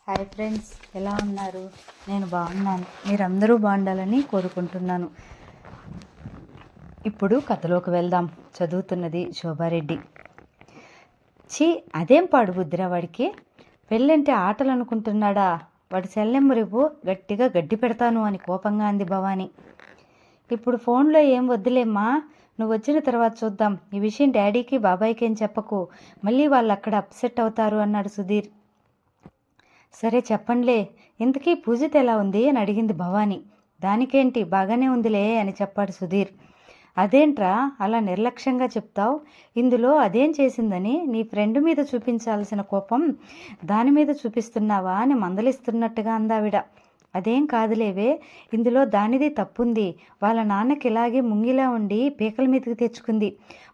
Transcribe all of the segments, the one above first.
Hi friends, ఎలా ఉన్నారు? నేను బాగున్నాను. మీరందరూ బాగుండాలని కోరుకుంటున్నాను. ఇప్పుడు కథలోకి వెళ్దాం. చదువుతున్నది శోభారెడ్డి. అదేం పాడు బుద్ధిరా వాడికి? పెళ్ళంటే ఆటలు అనుకుంటున్నాడా? వాడి సెల్లెమ్మ రేపు గట్టిగా గడ్డి పెడతాను అని కోపంగా అంది భవాని. ఇప్పుడు ఫోన్లో ఏం వద్దులేమ్మా, నువ్వు వచ్చిన తర్వాత చూద్దాం. ఈ విషయం డాడీకి బాబాయ్కి ఏం చెప్పకు, మళ్ళీ వాళ్ళు అక్కడ అప్సెట్ అవుతారు అన్నాడు సుధీర్. సరే చెప్పండిలే, ఇంతకీ పూజిత ఎలా ఉంది అని అడిగింది భవాని. దానికేంటి, బాగానే ఉందిలే అని చెప్పాడు సుధీర్. అదేంట్రా అలా నిర్లక్ష్యంగా చెప్తావు? ఇందులో అదేం చేసిందని నీ ఫ్రెండ్ మీద చూపించాల్సిన కోపం దాని మీద చూపిస్తున్నావా అని మందలిస్తున్నట్టుగా అందావిడ. అదేం కాదులేవే, ఇందులో దానిది తప్పుంది. వాళ్ళ నాన్నకి ఇలాగే ముంగిలా ఉండి పీకల మీదకి తెచ్చుకుంది.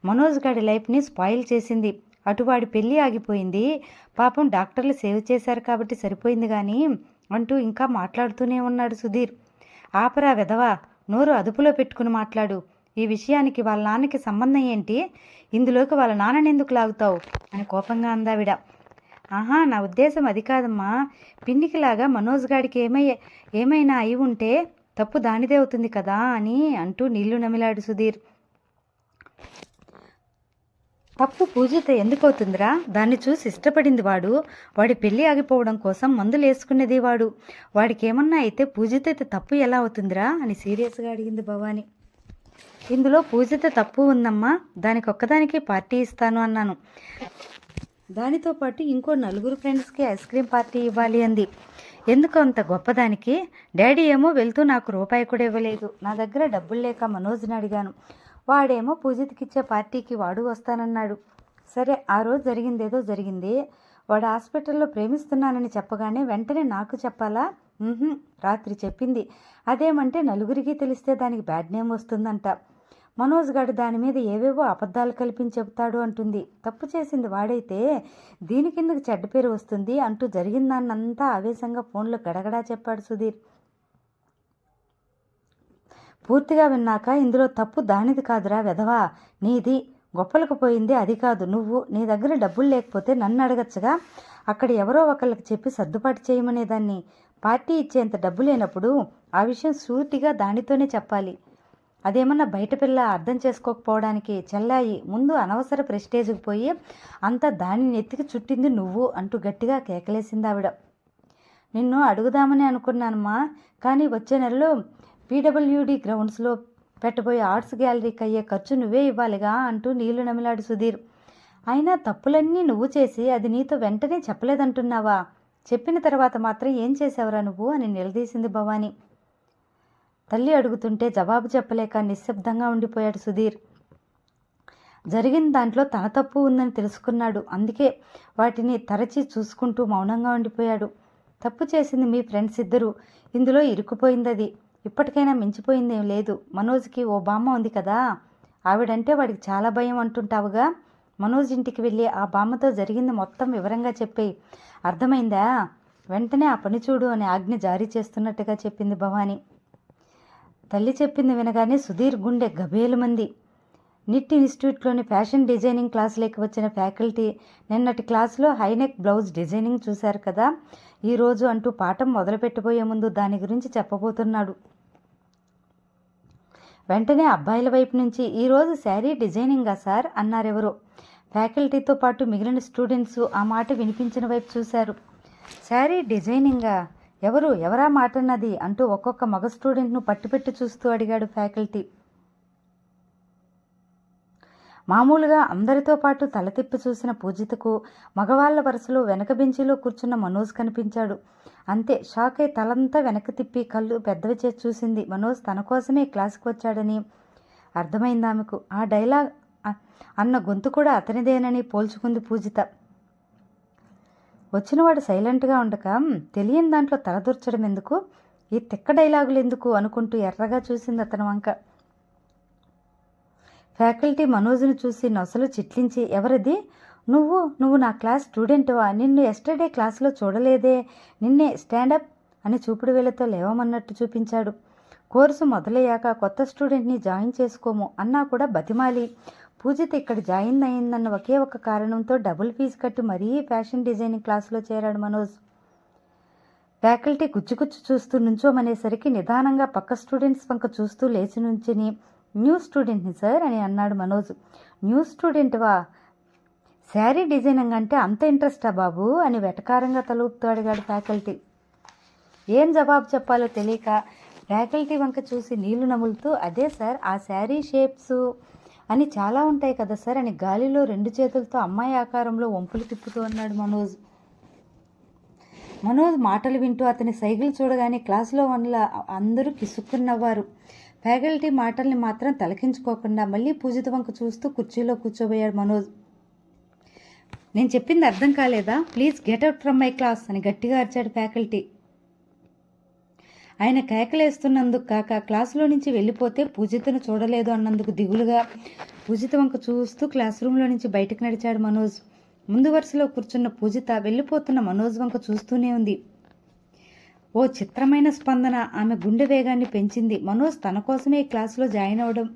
మనోజ్ గాడి లైఫ్ని స్పాయిల్ చేసింది. అటు వాడి పెళ్ళి ఆగిపోయింది. పాపం డాక్టర్లు సేవ్ చేశారు కాబట్టి సరిపోయింది కానీ అంటూ ఇంకా మాట్లాడుతూనే ఉన్నాడు సుధీర్. ఆపరా వెధవా, నోరు అదుపులో పెట్టుకుని మాట్లాడు. ఈ విషయానికి వాళ్ళ నాన్నకి సంబంధం ఏంటి? ఇందులోకి వాళ్ళ నాన్నని ఎందుకు లాగుతావు అని కోపంగా అందావిడ. ఆహా, నా ఉద్దేశం అది కాదమ్మా. పిన్నికిలాగా మనోజ్ గాడికి ఏమైనా అయి ఉంటే తప్పు దానిదే అవుతుంది కదా అని అంటూ నీళ్లు నమిలాడు సుధీర్. తప్పు పూజిత ఎందుకు అవుతుందిరా? దాన్ని చూసి ఇష్టపడింది వాడు. వాడి పెళ్ళి ఆగిపోవడం కోసం మందులు వేసుకునేది వాడు. వాడికి ఏమన్నా అయితే పూజిత అయితే తప్పు ఎలా అవుతుందిరా అని సీరియస్గా అడిగింది భవాని. ఇందులో పూజిత తప్పు ఉందమ్మా. దానికి ఒక్కదానికి పార్టీ ఇస్తాను అన్నాను. దానితో పాటు ఇంకో 4 ఫ్రెండ్స్కి ఐస్ క్రీమ్ పార్టీ ఇవ్వాలి అంది. ఎందుకు అంత గొప్పదానికి? డాడీ ఏమో వెళ్తూ నాకు రూపాయి కూడా ఇవ్వలేదు. నా దగ్గర డబ్బులు లేక మనోజ్ని అడిగాను. వాడేమో పూజితకిచ్చే పార్టీకి వాడు వస్తానన్నాడు. సరే, ఆ రోజు జరిగిందేదో జరిగింది. వాడు హాస్పిటల్లో ప్రేమిస్తున్నానని చెప్పగానే వెంటనే నాకు చెప్పాలా? రాత్రి చెప్పింది. అదేమంటే నలుగురికి తెలిస్తే దానికి బ్యాడ్ నేమ్ వస్తుందంట. మనోజ్ గారు దాని మీద ఏవేవో అబద్ధాలు కల్పించి చెబుతాడు అంటుంది. తప్పు చేసింది వాడైతే దీనికిందుకు చెడ్డ పేరు వస్తుంది అంటూ జరిగిందాన్నంతా ఆవేశంగా ఫోన్లో గడగడా చెప్పాడు సుధీర్. పూర్తిగా విన్నాక ఇందులో తప్పు దానిది కాదురా వెధవా, నీది. గొప్పలకు పోయింది అది కాదు. నువ్వు నీ దగ్గర డబ్బులు లేకపోతే నన్ను అడగచ్చుగా. అక్కడ ఎవరో ఒకళ్ళకి చెప్పి సర్దుబాటు చేయమనేదాన్ని. పార్టీ ఇచ్చేంత డబ్బు లేనప్పుడు ఆ విషయం సూటిగా దానితోనే చెప్పాలి. అదేమన్నా బయట పిల్ల అర్థం చేసుకోకపోవడానికి చెల్లాయి. ముందు అనవసర ప్రెస్టేజ్కి పోయి అంతా దాని నెత్తికి చుట్టింది నువ్వు అంటూ గట్టిగా కేకలేసింది ఆవిడ. నిన్ను అడుగుదామని అనుకున్నానమ్మా, కానీ వచ్చే నెలలో పీడబ్ల్యూడి గ్రౌండ్స్లో పెట్టబోయే ఆర్ట్స్ గ్యాలరీకి అయ్యే ఖర్చు నువ్వే ఇవ్వాలిగా అంటూ నీళ్లు నమిలాడు సుధీర్. అయినా తప్పులన్నీ నువ్వు చేసి అది నీతో వెంటనే చెప్పలేదంటున్నావా? చెప్పిన తర్వాత మాత్రం ఏం చేసావురా నువ్వు అని నిలదీసింది భవాని. తల్లి అడుగుతుంటే జవాబు చెప్పలేక నిశ్శబ్దంగా ఉండిపోయాడు సుధీర్. జరిగిన దాంట్లో తన తప్పు ఉందని తెలుసుకున్నాడు. అందుకే వాటిని తరచి చూసుకుంటూ మౌనంగా ఉండిపోయాడు. తప్పు చేసింది మీ ఫ్రెండ్స్ ఇద్దరు. ఇందులో ఇరుక్కుపోయింది అది. ఇప్పటికైనా మించిపోయిందేం లేదు. మనోజ్కి ఓ బామ్మ ఉంది కదా, ఆవిడంటే వాడికి చాలా భయం అంటుంటావుగా. మనోజ్ ఇంటికి వెళ్ళి ఆ బామ్మతో జరిగింది మొత్తం వివరంగా చెప్పేయి. అర్థమైందా? వెంటనే ఆ పని చూడు అని ఆజ్ఞ జారీ చేస్తున్నట్టుగా చెప్పింది భవాని. తల్లి చెప్పింది వినగానే సుధీర్ గుండె గబేలుమంది. నిట్ ఇన్స్టిట్యూట్లోని ఫ్యాషన్ డిజైనింగ్ క్లాసులోకి వచ్చిన ఫ్యాకల్టీ నిన్నటి క్లాసులో హైనెక్ బ్లౌజ్ డిజైనింగ్ చూశారు కదా, ఈరోజు అంటూ పాఠం మొదలుపెట్టబోయే ముందు దాని గురించి చెప్పబోతున్నాడు. వెంటనే అబ్బాయిల వైపు నుంచి ఈరోజు శారీ డిజైనింగా సార్ అన్నారెవరో. ఫ్యాకల్టీతో పాటు మిగిలిన స్టూడెంట్స్ ఆ మాట వినిపించిన వైపు చూశారు. శారీ డిజైనింగా? ఎవరా మాట అన్నది అంటూ ఒక్కొక్క మగ స్టూడెంట్ను పట్టుపెట్టి చూస్తూ అడిగాడు ఫ్యాకల్టీ. మామూలుగా అందరితో పాటు తల తిప్పి చూసిన పూజితకు మగవాళ్ల వరుసలో వెనక బెంచీలో కూర్చున్న మనోజ్ కనిపించాడు. అంతే, షాక్ అయి తలంతా వెనక్కి తిప్పి కళ్ళు పెద్దవి చేసి చూసింది. మనోజ్ తన కోసమే క్లాసుకు వచ్చాడని అర్థమైంది ఆమెకు. ఆ డైలాగ్ అన్న గొంతు కూడా అతనిదేనని పోల్చుకుంది పూజిత. వచ్చినవాడు సైలెంట్గా ఉండక తెలియని దాంట్లో తలదూర్చడం ఎందుకు, ఈ తిక్క డైలాగులు ఎందుకు అనుకుంటూ ఎర్రగా చూసింది అతని వంక. ఫ్యాకల్టీ మనోజ్ని చూసి నొసలు చిట్లించి, ఎవరిది? నువ్వు నా క్లాస్ స్టూడెంట్వా? నిన్ను ఎస్టర్డే క్లాసులో చూడలేదే. నిన్నే స్టాండప్ అని చూపుడు వేలతో లేవమన్నట్టు చూపించాడు. కోర్సు మొదలయ్యాక కొత్త స్టూడెంట్ని జాయిన్ చేసుకోము అన్నా కూడా బతిమాలి పూజిత ఇక్కడ జాయిన్ అయిందన్న ఒకే ఒక కారణంతో డబుల్ ఫీజు కట్టి మరీ ఫ్యాషన్ డిజైనింగ్ క్లాసులో చేరాడు మనోజ్. ఫ్యాకల్టీ గుచ్చుగుచ్చు చూస్తూ నుంచోమనేసరికి నిదానంగా పక్క స్టూడెంట్స్ వంక చూస్తూ లేచి నుంచుని, న్యూ స్టూడెంట్ని సార్ అని అన్నాడు మనోజ్. న్యూ స్టూడెంట్వా? శారీ డిజైనింగ్ అంటే అంత ఇంట్రెస్టా బాబు అని వెటకారంగా తలూపుతూ అడిగాడు ఫ్యాకల్టీ. ఏం జవాబు చెప్పాలో తెలియక ఫ్యాకల్టీ వంక చూసి నీళ్లు నములుతూ, అదే సార్, ఆ శారీ షేప్స్ అని చాలా ఉంటాయి కదా సార్ అని గాలిలో 2 చేతులతో అమ్మాయి ఆకారంలో వంపులు తిప్పుతూ అన్నాడు మనోజ్. మనోజ్ మాటలు వింటూ అతని సైకిల్ చూడగానే క్లాసులో వల్ల అందరూ కిసుక్కున్నవారు. ఫ్యాకల్టీ మాటల్ని మాత్రం తలకించుకోకుండా మళ్ళీ పూజిత వంక చూస్తూ కుర్చీలో కూర్చోబోయాడు మనోజ్. నేను చెప్పింది అర్థం కాలేదా? Please get out from my class అని గట్టిగా అరిచాడు ఫ్యాకల్టీ. ఆయన కేకలేస్తున్నందుకు కాక క్లాసులో నుంచి వెళ్ళిపోతే పూజితను చూడలేదు అన్నందుకు దిగులుగా పూజిత వంక చూస్తూ క్లాస్ రూమ్లో నుంచి బయటకు నడిచాడు మనోజ్. ముందు వరుసలో కూర్చున్న పూజిత వెళ్ళిపోతున్న మనోజ్ వంక చూస్తూనే ఉంది. ఓ చిత్రమైన స్పందన ఆమె గుండె వేగాన్ని పెంచింది. మనోజ్ తన కోసమే ఈ క్లాసులో జాయిన్ అవ్వడం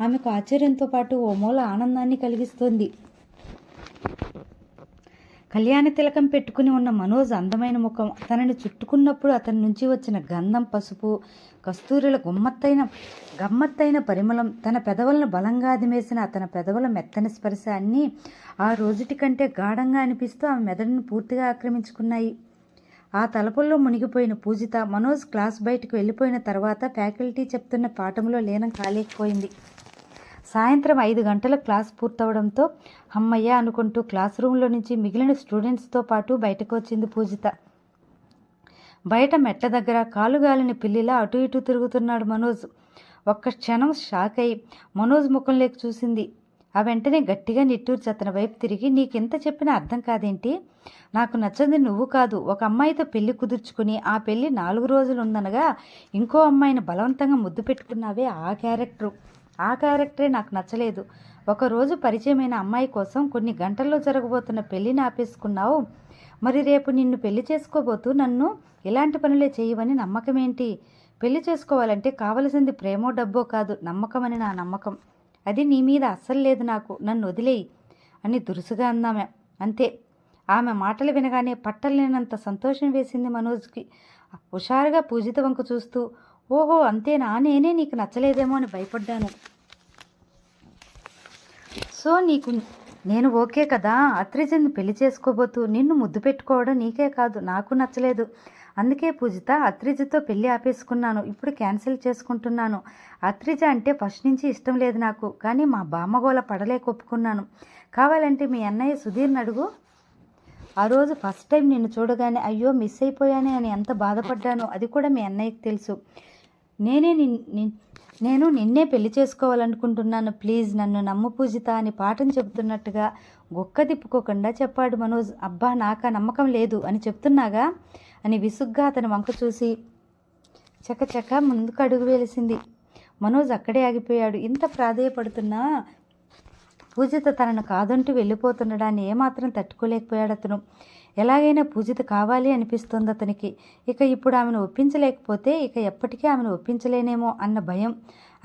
ఆమెకు ఆశ్చర్యంతో పాటు ఓ మూల ఆనందాన్ని కలిగిస్తోంది. కళ్యాణ తిలకం పెట్టుకుని ఉన్న మనోజ్ అందమైన ముఖం, తనని చుట్టుకున్నప్పుడు అతని నుంచి వచ్చిన గంధం, పసుపు, కస్తూరిల గమ్మత్తైన పరిమళం, తన పెదవులను బలంగా అదిమేసిన అతని పెదవుల మెత్తని స్పర్శ అన్నీ ఆ రోజుటి కంటే గాఢంగా అనిపిస్తూ ఆమె మెదడును పూర్తిగా ఆక్రమించుకున్నాయి. ఆ తలపుల్లో మునిగిపోయిన పూజిత మనోజ్ క్లాస్ బయటకు వెళ్ళిపోయిన తర్వాత ఫ్యాకల్టీ చెప్తున్న పాఠంలో లీనం కాలేకపోయింది. సాయంత్రం 5 గంటల క్లాస్ పూర్తవడంతో అమ్మయ్య అనుకుంటూ క్లాస్ రూమ్లో నుంచి మిగిలిన స్టూడెంట్స్తో పాటు బయటకు వచ్చింది పూజిత. బయట మెట్ల దగ్గర కాలుగాలిని పిల్లిలా అటు ఇటు తిరుగుతున్నాడు మనోజ్. ఒక్క క్షణం షాక్ అయి మనోజ్ ముఖంలోకి చూసింది. ఆ వెంటనే గట్టిగా నిట్టూర్చి అతని వైపు తిరిగి, నీకెంత చెప్పినా అర్థం కాదేంటి? నాకు నచ్చంది నువ్వు కాదు, ఒక అమ్మాయితో పెళ్లి కుదుర్చుకుని ఆ పెళ్లి 4 రోజులు ఉందనగా ఇంకో అమ్మాయిని బలవంతంగా ముద్దు పెట్టుకున్నావే, ఆ క్యారెక్టరే నాకు నచ్చలేదు. ఒకరోజు పరిచయమైన అమ్మాయి కోసం కొన్ని గంటల్లో జరగబోతున్న పెళ్లిని ఆపేసుకున్నావు. మరి రేపు నిన్ను పెళ్లి చేసుకోబోతూ నన్ను ఇలాంటి పనులే చేయవని నమ్మకమేంటి? పెళ్లి చేసుకోవాలంటే కావలసింది ప్రేమో డబ్బో కాదు, నమ్మకమని నా నమ్మకం. అది నీ మీద అస్సలు లేదు నాకు, నన్ను వదిలేయి అని దురుసుగా అందామె. అంతే. ఆమె మాటలు వినగానే పట్టలేనంత సంతోషం వేసింది మనోజ్కి. హుషారుగా పూజిత వంక చూస్తూ, ఓహో అంతేనా, నేనే నీకు నచ్చలేదేమో అని భయపడ్డాను. సో నీకు నేను ఓకే కదా? అత్రిజని పెళ్లి చేసుకోబోతూ నిన్ను ముద్దు పెట్టుకోవడం నీకే కాదు నాకు నచ్చలేదు. అందుకే పూజిత అత్రిజతో పెళ్లి ఆపేసుకున్నాను. ఇప్పుడు క్యాన్సిల్ చేసుకుంటున్నాను. అత్రిజ అంటే ఫస్ట్ నుంచి ఇష్టం లేదు నాకు, కానీ మా బామ్మగోల పడలేక ఒప్పుకున్నాను. కావాలంటే మీ అన్నయ్య సుధీర్ని అడుగు. ఆ రోజు ఫస్ట్ టైం నిన్ను చూడగానే అయ్యో మిస్ అయిపోయానే అని ఎంత బాధపడ్డానో అది కూడా మీ అన్నయ్యకి తెలుసు. నేను నిన్నే పెళ్లి చేసుకోవాలనుకుంటున్నాను, ప్లీజ్ నన్ను నమ్ము పూజిత అని పాఠం చెబుతున్నట్టుగా గొక్క తిప్పుకోకుండా చెప్పాడు మనోజ్. అబ్బా నాకా నమ్మకం లేదు అని చెప్తున్నాగా అని విసుగ్గా అతని వంక చూసి చకచక ముందుకు అడుగు వేసింది. మనోజ్ అక్కడే ఆగిపోయాడు. ఇంత ప్రాధేయపడుతున్నా పూజిత తనను కాదంటూ వెళ్ళిపోతుండడాన్ని ఏమాత్రం తట్టుకోలేకపోయాడు అతను. ఎలాగైనా పూజిత కావాలి అనిపిస్తోంది అతనికి. ఇక ఇప్పుడు ఆమెను ఒప్పించలేకపోతే ఇక ఎప్పటికీ ఆమెను ఒప్పించలేనేమో అన్న భయం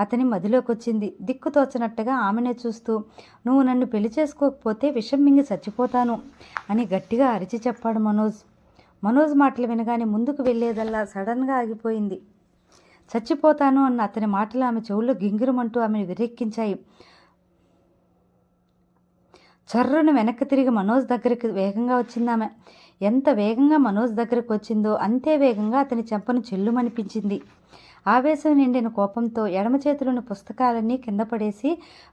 అతని మదిలోకి వచ్చింది. దిక్కు తోచనట్టుగా ఆమెనే చూస్తూ, నువ్వు నన్ను పెళ్లి చేసుకోకపోతే విషం మింగి చచ్చిపోతాను అని గట్టిగా అరిచి చెప్పాడు మనోజ్. మనోజ్ మాటలు వినగానే ముందుకు వెళ్ళేదల్లా సడన్గా ఆగిపోయింది. చచ్చిపోతాను అన్న అతని మాటలు ఆమె చెవుల్లో గింగిరమంటూ ఆమెను విరెక్కించాయి. చర్రును వెనక్కి తిరిగి మనోజ్ దగ్గరికి వేగంగా వచ్చిందామె. ఎంత వేగంగా మనోజ్ దగ్గరకు వచ్చిందో అంతే వేగంగా అతని చెంపను చెల్లుమనిపించింది. ఆవేశం నిండిన కోపంతో ఎడమ చేతిలోని పుస్తకాలన్నీ కింద పడేసి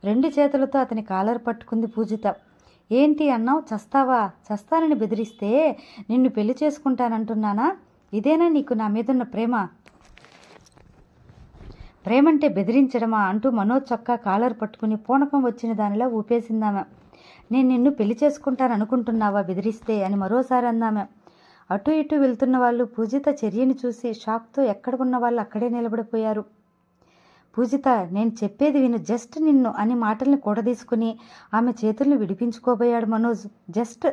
2 చేతులతో అతని కాలర్ పట్టుకుంది పూజిత. ఏంటి అన్నావు? చస్తావా? చస్తానని బెదిరిస్తే నిన్ను పెళ్లి చేసుకుంటానంటున్నానా? ఇదేనా నీకు నా మీదున్న ప్రేమ? ప్రేమంటే బెదిరించడమా అంటూ మనోజ్ చొక్కా కాలర్ పట్టుకుని పూనకం వచ్చిన దానిలా ఊపేసిందామె. నేను నిన్ను పెళ్లి చేసుకుంటాననుకుంటున్నావా బెదిరిస్తే అని మరోసారి అందామె. అటు ఇటు వెళ్తున్న వాళ్ళు పూజిత చర్యని చూసి షాక్తో ఎక్కడ ఉన్న వాళ్ళు అక్కడే నిలబడిపోయారు. పూజిత నేను చెప్పేది విను, జస్ట్ నిన్ను అని మాటల్ని కూడదీసుకుని ఆమె చేతుల్ని విడిపించుకోబోయాడు మనోజ్. జస్ట్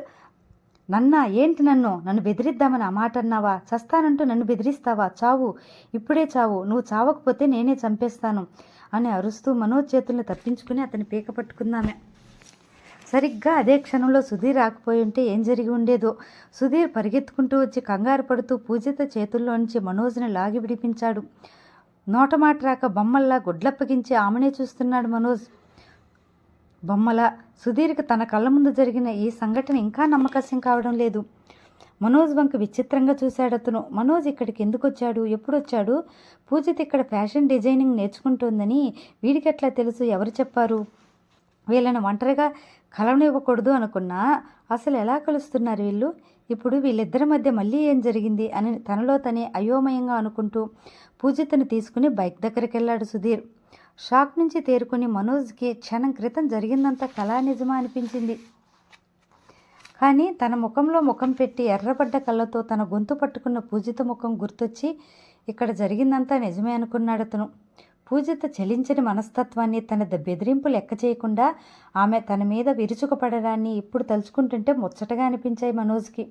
నన్నా? ఏంటి నన్ను బెదిరిద్దామని ఆ మాట అన్నావా? చస్తానంటూ నన్ను బెదిరిస్తావా? చావు, ఇప్పుడే చావు, నువ్వు చావకపోతే నేనే చంపేస్తాను అని అరుస్తూ మనోజ్ చేతుల్ని తప్పించుకుని అతని పీక పట్టుకుందామె. సరిగ్గా అదే క్షణంలో సుధీర్ రాకపోయి ఉంటే ఏం జరిగి ఉండేదో. సుధీర్ పరిగెత్తుకుంటూ వచ్చి కంగారు పడుతూ పూజిత చేతుల్లోంచి మనోజ్ని లాగి విడిపించాడు. నోటమాట రాక బొమ్మల్లా గుడ్లప్పగించి ఆమెనే చూస్తున్నాడు మనోజ్. బొమ్మలా సుధీర్కి తన కళ్ళ ముందు జరిగిన ఈ సంఘటన ఇంకా నమ్మకస్యం కావడం లేదు. మనోజ్ వంక విచిత్రంగా చూశాడు అతను. మనోజ్ ఇక్కడికి ఎందుకు వచ్చాడు, ఎప్పుడొచ్చాడు? పూజిత ఇక్కడ ఫ్యాషన్ డిజైనింగ్ నేర్చుకుంటోందని వీడికి ఎట్లా తెలుసు? ఎవరు చెప్పారు? వీళ్ళని ఒంటరిగా కలవనివ్వకూడదు అనుకున్నా అసలు ఎలా కలుస్తున్నారు వీళ్ళు? ఇప్పుడు వీళ్ళిద్దరి మధ్య మళ్ళీ ఏం జరిగింది అని తనలో తనే అయోమయంగా అనుకుంటూ పూజితను తీసుకుని బైక్ దగ్గరికి వెళ్ళాడు సుధీర్. షాక్ నుంచి తేరుకుని మనోజ్కి క్షణం క్రితం జరిగిందంతా కళా నిజమా అనిపించింది. కానీ తన ముఖంలో ముఖం పెట్టి ఎర్రబడ్డ కళ్ళతో తన గొంతు పట్టుకున్న పూజిత ముఖం గుర్తొచ్చి ఇక్కడ జరిగిందంతా నిజమే అనుకున్నాడు అతను. పూజిత చలించని మనస్తత్వాన్ని, తన బెదిరింపు లెక్క చేయకుండా ఆమె తన మీద విరుచుకుపడడాన్ని ఇప్పుడు తలుచుకుంటుంటే ముచ్చటగా అనిపించాయి మనోజ్కి.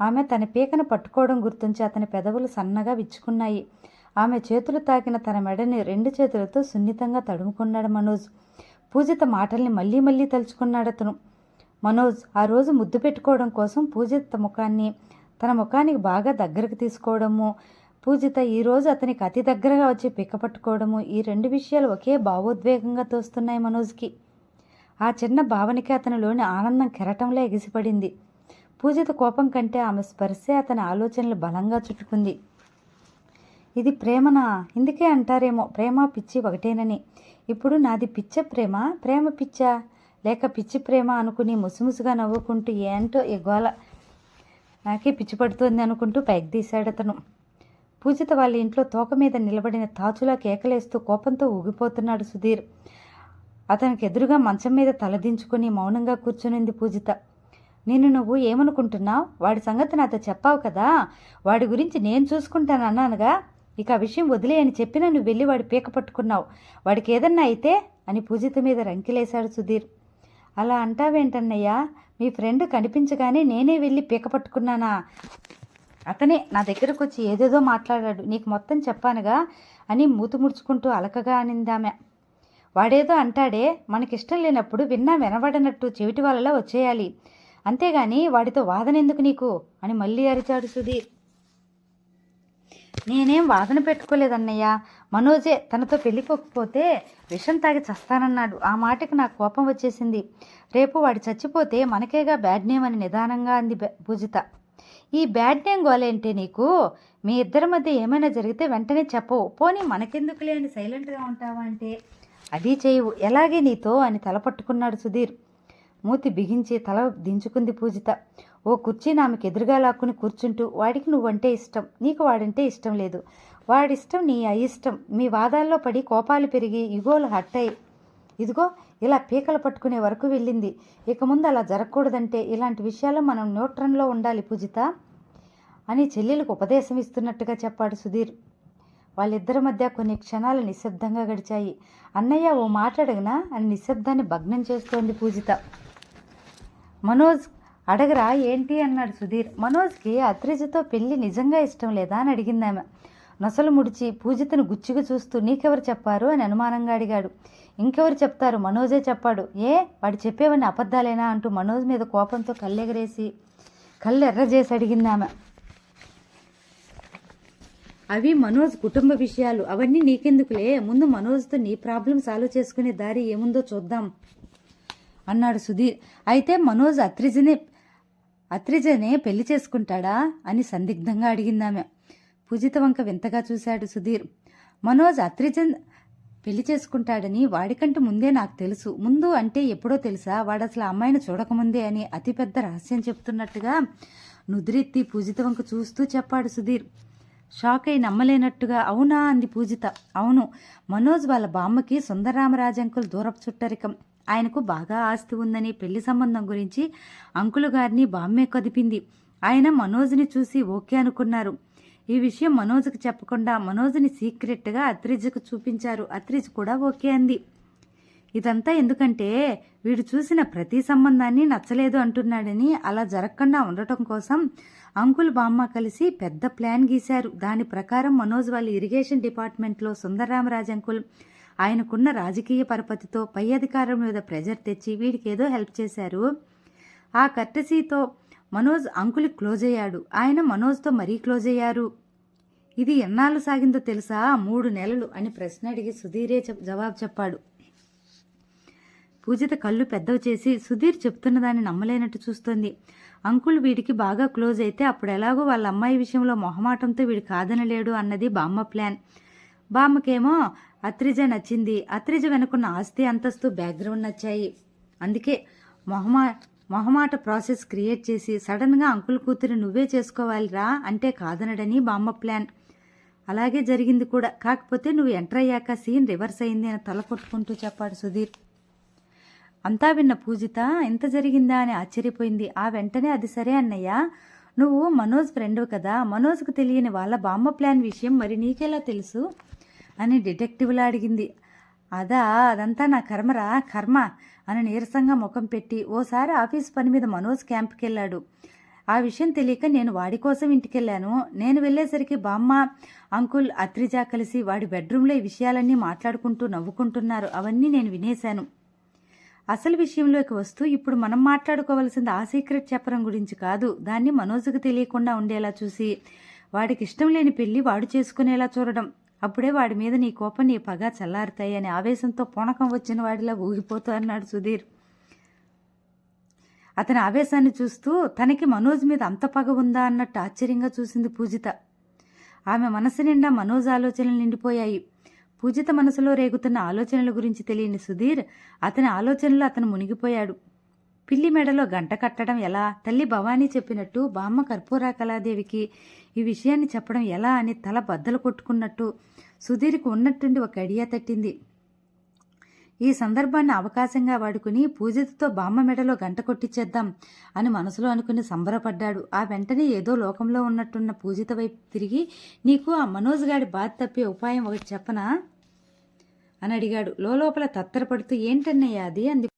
ఆమె తన పీకను పట్టుకోవడం గుర్తుంచి అతని పెదవులు సన్నగా విచ్చుకున్నాయి. ఆమె చేతులు తాకిన తన మెడని 2 చేతులతో సున్నితంగా తడుముకున్నాడు మనోజ్. పూజిత మాటల్ని మళ్ళీ మళ్ళీ తలుచుకున్నాడు అతను. మనోజ్ ఆ రోజు ముద్దు పెట్టుకోవడం కోసం పూజిత ముఖాన్ని తన ముఖానికి బాగా దగ్గరకు తీసుకోవడము, పూజిత ఈరోజు అతనికి అతి దగ్గరగా వచ్చి పిక్కపట్టుకోవడము, ఈ 2 విషయాలు ఒకే భావోద్వేగంగా తోస్తున్నాయి మనోజ్కి. ఆ చిన్న భావనకి అతనిలోని ఆనందం కెరటంలో ఎగిసిపడింది. పూజిత కోపం కంటే ఆమె స్పర్శే అతని ఆలోచనలు బలంగా చుట్టుకుంది. ఇది ప్రేమనా? ఇందుకే అంటారేమో ప్రేమ పిచ్చి ఒకటేనని. ఇప్పుడు నాది ప్రేమ పిచ్చా లేక పిచ్చి ప్రేమ అనుకుని ముసుముసుగా నవ్వుకుంటూ ఏంటో ఈ గోల, నాకే పిచ్చి పడుతోంది అనుకుంటూ పైకి తీశాడు అతను. పూజిత వాళ్ళ ఇంట్లో తోక మీద నిలబడిన తాచులా కేకలేస్తూ కోపంతో ఊగిపోతున్నాడు సుధీర్. అతనికి ఎదురుగా మంచం మీద తలదించుకుని మౌనంగా కూర్చునింది పూజిత. నువ్వు ఏమనుకుంటున్నావు? వాడి సంగతి నాతో చెప్పావు కదా, వాడి గురించి నేను చూసుకుంటాను అన్నానుగా. ఇక ఆ విషయం వదిలే అని చెప్పినా నువ్వు వెళ్ళి వాడి పీక పట్టుకున్నావు. వాడికి ఏదన్నా అయితే అని పూజిత మీద రంకిలేశాడు సుధీర్. అలా అంటావేంటన్నయ్యా? మీ ఫ్రెండ్ కనిపించగానే నేనే వెళ్ళి పీక పట్టుకున్నానా? అతనే నా దగ్గరకు వచ్చి ఏదేదో మాట్లాడాడు, నీకు మొత్తం చెప్పానుగా అని మూతు ముడుచుకుంటూ అలకగా అనిందామె. వాడేదో అంటాడే, మనకిష్టం లేనప్పుడు విన్నా వినబడనట్టు చెవిటి వాళ్ళలా వచ్చేయాలి, అంతేగాని వాడితో వాదన ఎందుకు నీకు అని మళ్ళీ అరిచాడు సుధీర్. నేనేం వాదన పెట్టుకోలేదన్నయ్య, మనోజే తనతో పెళ్ళిపోకపోతే విషం తాగి చస్తానన్నాడు. ఆ మాటకి నాకు కోపం వచ్చేసింది. రేపు వాడు చచ్చిపోతే మనకేగా బ్యాడ్ నేమ్ అని నిదానంగా అంది పూజిత. ఈ బ్యాడ్ నేమ్ గోలేంటే నీకు? మీ ఇద్దరి మధ్య ఏమైనా జరిగితే వెంటనే చెప్పవు, పోనీ మనకెందుకులే అని సైలెంట్గా ఉంటావా అంటే అది చేయవు, ఎలాగే నీతో అని తల పట్టుకున్నాడు సుధీర్. మూతి బిగించి తల దించుకుంది పూజిత. ఓ కుర్చీ ఆమెకు ఎదురుగా లాక్కుని కూర్చుంటూ, వాడికి నువ్వంటే ఇష్టం, నీకు వాడంటే ఇష్టం లేదు, వాడిష్టం నీ అయిష్టం, మీ వాదాల్లో పడి కోపాలు పెరిగి ఇగోలు హట్టయి ఇదిగో ఇలా పీకలు పట్టుకునే వరకు వెళ్ళింది. ఇక ముందు అలా జరగకూడదంటే ఇలాంటి విషయాల్లో మనం న్యూట్రన్లో ఉండాలి పూజిత అని చెల్లెలకు ఉపదేశం ఇస్తున్నట్టుగా చెప్పాడు సుధీర్. వాళ్ళిద్దరి మధ్య కొన్ని క్షణాలు నిశ్శబ్దంగా గడిచాయి. అన్నయ్య ఓ మాట అడగనా అని నిశ్శబ్దాన్ని భగ్నం చేస్తోంది పూజిత. మనోజ్ అడగరా ఏంటి అన్నాడు సుధీర్. మనోజ్కి అత్రిజతో పెళ్లి నిజంగా ఇష్టం లేదా అని అడిగిందామె. నొసలు ముడిచి పూజితను గుచ్చిగా చూస్తూ నీకెవరు చెప్పారు అని అనుమానంగా అడిగాడు. ఇంకెవరు చెప్తారు, మనోజే చెప్పాడు. ఏ వాడు చెప్పేవన్నీ అబద్ధాలేనా అంటూ మనోజ్ మీద కోపంతో కళ్ళెగరేసి కళ్ళు ఎర్రజేసి అడిగిందామె. అవి మనోజ్ కుటుంబ విషయాలు, అవన్నీ నీకెందుకులే, ముందు మనోజ్తో నీ ప్రాబ్లం సాల్వ్ చేసుకునే దారి ఏముందో చూద్దాం అన్నాడు సుధీర్. అయితే మనోజ్ అత్రిజనే పెళ్లి చేసుకుంటాడా అని సందిగ్ధంగా అడిగిందామె. పూజిత వంక వింతగా చూశాడు సుధీర్. మనోజ్ అత్రిజన్ పెళ్లి చేసుకుంటాడని వాడికంటే ముందే నాకు తెలుసు. ముందు అంటే ఎప్పుడో తెలుసా, వాడు అసలు అమ్మాయిని చూడకముందే అని అతిపెద్ద రహస్యం చెప్తున్నట్టుగా నుదిరెత్తి పూజిత వంక చూస్తూ చెప్పాడు సుధీర్. షాక్ అయి నమ్మలేనట్టుగా అవునా అంది పూజిత. అవును, మనోజ్ వాళ్ళ బామ్మకి సుందరరామరాజు అంకుల్ దూరపు చుట్టరికం. ఆయనకు బాగా ఆస్తి ఉందని పెళ్లి సంబంధం గురించి అంకులు గారిని బామ్మే కదిపింది. ఆయన మనోజ్ని చూసి ఓకే అనుకున్నారు. ఈ విషయం మనోజ్కి చెప్పకుండా మనోజ్ని సీక్రెట్గా అత్రిజ్కు చూపించారు. అత్రిజ్ కూడా ఓకే అంది. ఇదంతా ఎందుకంటే వీడు చూసిన ప్రతి సంబంధాన్ని నచ్చలేదు అంటున్నాడని, అలా జరగకుండా ఉండటం కోసం అంకుల్ బామ్మ కలిసి పెద్ద ప్లాన్ గీశారు. దాని ప్రకారం మనోజ్ వాళ్ళ ఇరిగేషన్ డిపార్ట్మెంట్లో సుందరరామరాజు అంకుల్ ఆయనకున్న రాజకీయ పరపతితో పై అధికారం మీద ప్రెజర్ తెచ్చి వీడికి ఏదో హెల్ప్ చేశారు. ఆ కర్టసీతో మనోజ్ అంకుల్ క్లోజ్ అయ్యాడు. ఆయన మనోజ్తో మరీ క్లోజ్ అయ్యారు. ఇది ఎన్నాళ్ళు సాగిందో తెలుసా? 3 నెలలు అని ప్రశ్న అడిగి సుధీరే జవాబు చెప్పాడు. పూజిత కళ్ళు పెద్దవి చేసి సుధీర్ చెప్తున్న దాన్ని నమ్మలేనట్టు చూస్తోంది. అంకుల్ వీడికి బాగా క్లోజ్ అయితే అప్పుడు ఎలాగో వాళ్ళ అమ్మాయి విషయంలో మొహమాటంతో వీడు కాదనలేడు అన్నది బామ్మ ప్లాన్. బామ్మకేమో అత్రిజ నచ్చింది. అత్రిజ వెనుకున్న ఆస్తి అంతస్తు బ్యాక్గ్రౌండ్ నచ్చాయి. అందుకే మొహమాట ప్రాసెస్ క్రియేట్ చేసి సడన్గా అంకుల్ కూతురు నువ్వే చేసుకోవాలిరా అంటే కాదనడని బామ్మ ప్లాన్. అలాగే జరిగింది కూడా. కాకపోతే నువ్వు ఎంటర్ అయ్యాక సీన్ రివర్స్ అయింది అని తల కొట్టుకుంటూ చెప్పాడు సుధీర్. అంతా విన్న పూజిత ఎంత జరిగిందా అని ఆశ్చర్యపోయింది. ఆ వెంటనే అది సరే అన్నయ్య, నువ్వు మనోజ్ ఫ్రెండ్ కదా, మనోజ్కు తెలియని వాళ్ళ బామ్మ ప్లాన్ విషయం మరి నీకెలా తెలుసు అని డిటెక్టివ్లా అడిగింది. అదంతా నా కర్మ అని నీరసంగా ముఖం పెట్టి ఓసారి ఆఫీస్ పని మీద మనోజ్ క్యాంప్కి వెళ్ళాడు. ఆ విషయం తెలియక నేను వాడి కోసం ఇంటికెళ్ళాను. నేను వెళ్ళేసరికి బామ్మ అంకుల్ అత్రిజ కలిసి వాడి బెడ్రూమ్లో ఈ విషయాలన్నీ మాట్లాడుకుంటూ నవ్వుకుంటున్నారు. అవన్నీ నేను వినేశాను. అసలు విషయంలోకి వస్తూ ఇప్పుడు మనం మాట్లాడుకోవాల్సింది ఆ సీక్రెట్ చెప్పడం గురించి కాదు, దాన్ని మనోజ్కి తెలియకుండా ఉండేలా చూసి వాడికి ఇష్టం లేని పెళ్లి వాడు చేసుకునేలా చూడడం. అప్పుడే వాడి మీద నీ కోపం నీ పగ చల్లారుతాయి అని ఆవేశంతో పూనకం వచ్చిన వాడిలా ఊగిపోతూ అన్నాడు సుధీర్. అతని ఆవేశాన్ని చూస్తూ తనకి మనోజ్ మీద అంత పగ ఉందా అన్నట్టు ఆశ్చర్యంగా చూసింది పూజిత. ఆమె మనసు నిండా మనోజ్ ఆలోచనలు నిండిపోయాయి. పూజిత మనసులో రేగుతున్న ఆలోచనల గురించి తెలియని సుధీర్ అతని ఆలోచనలో అతను మునిగిపోయాడు. పిల్లి మెడలో గంట కట్టడం ఎలా, తల్లి భవానీ చెప్పినట్టు బామ్మ కర్పూరా కళాదేవికి ఈ విషయాన్ని చెప్పడం ఎలా అని తల బద్దలు కొట్టుకున్నట్టు సుధీర్కు ఉన్నట్టుండి ఒక ఐడియా తట్టింది. ఈ సందర్భాన్ని అవకాశంగా వాడుకుని పూజితతో బామ్మ మెడలో గంట కొట్టించేద్దాం అని మనసులో అనుకుని సంబరపడ్డాడు. ఆ వెంటనే ఏదో లోకంలో ఉన్నట్టున్న పూజిత వైపు తిరిగి నీకు ఆ మనోజ్ గాడి బాధ తప్పే ఉపాయం ఒకటి చెప్పనా అని అడిగాడు. లోపల తత్తరపడుతూ ఏంటన్నయ్యా అది అంది.